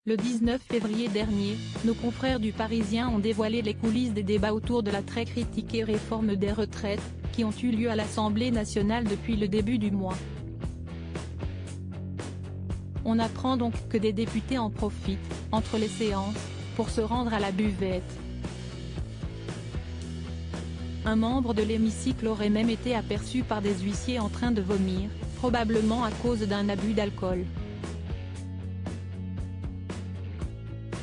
Le 19 février dernier, nos confrères du Parisien ont dévoilé les coulisses des débats autour de la très critiquée réforme des retraites, qui ont eu lieu à l'Assemblée nationale depuis le début du mois. On apprend donc que des députés en profitent, entre les séances, pour se rendre à la buvette. Un membre de l'hémicycle aurait même été aperçu par des huissiers en train de vomir, probablement à cause d'un abus d'alcool.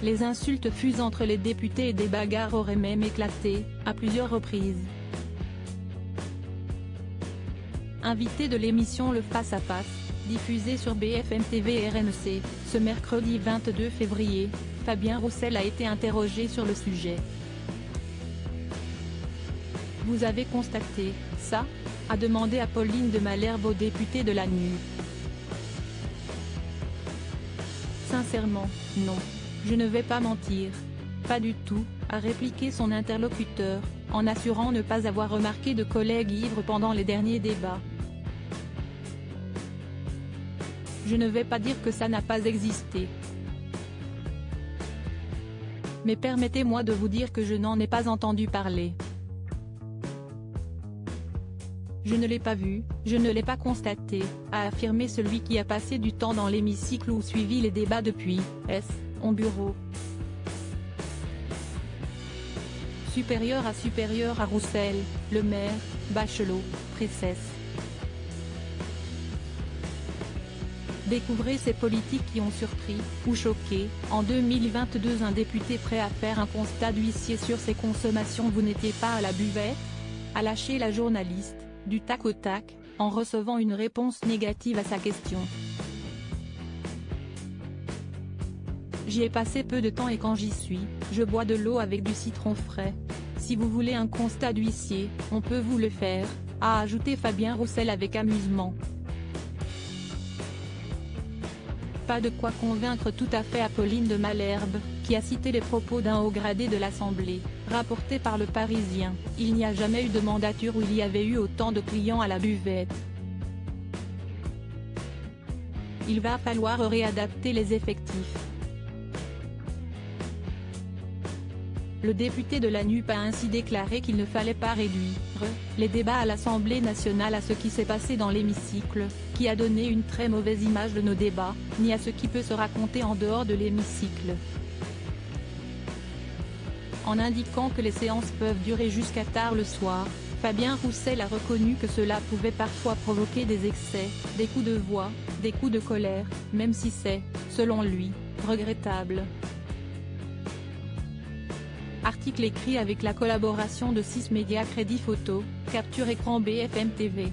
Les insultes fusent entre les députés et des bagarres auraient même éclaté, à plusieurs reprises. Invité de l'émission Le Face à Face, diffusée sur BFM TV et RMC, ce mercredi 22 février, Fabien Roussel a été interrogé sur le sujet. « Vous avez constaté ça ?» a demandé Apolline de Malherbe au député de la NUP. « Sincèrement, non. Je ne vais pas mentir. Pas du tout », a répliqué son interlocuteur, en assurant ne pas avoir remarqué de collègues ivres pendant les derniers débats. « Je ne vais pas dire que ça n'a pas existé. Mais permettez-moi de vous dire que je n'en ai pas entendu parler. Je ne l'ai pas vu, je ne l'ai pas constaté », a affirmé celui qui a passé du temps dans l'hémicycle ou suivi les débats depuis son bureau. Supérieur à Roussel, Le Maire, Bachelot, Presses. Découvrez ces politiques qui ont surpris, ou choqué, en 2022 un député prêt à faire un constat d'huissier sur ses consommations. Vous n'étiez pas à la buvette ? A lâché la journaliste, du tac au tac, en recevant une réponse négative à sa question. J'y ai passé peu de temps et quand j'y suis, je bois de l'eau avec du citron frais. Si vous voulez un constat d'huissier, on peut vous le faire, a ajouté Fabien Roussel avec amusement. Pas de quoi convaincre tout à fait Apolline de Malherbe, qui a cité les propos d'un haut gradé de l'Assemblée, rapporté par Le Parisien. Il n'y a jamais eu de mandature où il y avait eu autant de clients à la buvette. Il va falloir réadapter les effectifs. Le député de la NUP a ainsi déclaré qu'il ne fallait pas réduire les débats à l'Assemblée nationale à ce qui s'est passé dans l'hémicycle, qui a donné une très mauvaise image de nos débats, ni à ce qui peut se raconter en dehors de l'hémicycle. En indiquant que les séances peuvent durer jusqu'à tard le soir, Fabien Roussel a reconnu que cela pouvait parfois provoquer des excès, des coups de voix, des coups de colère, même si c'est, selon lui, regrettable. Article écrit avec la collaboration de 6 médias Crédit Photo, Capture Écran BFM TV.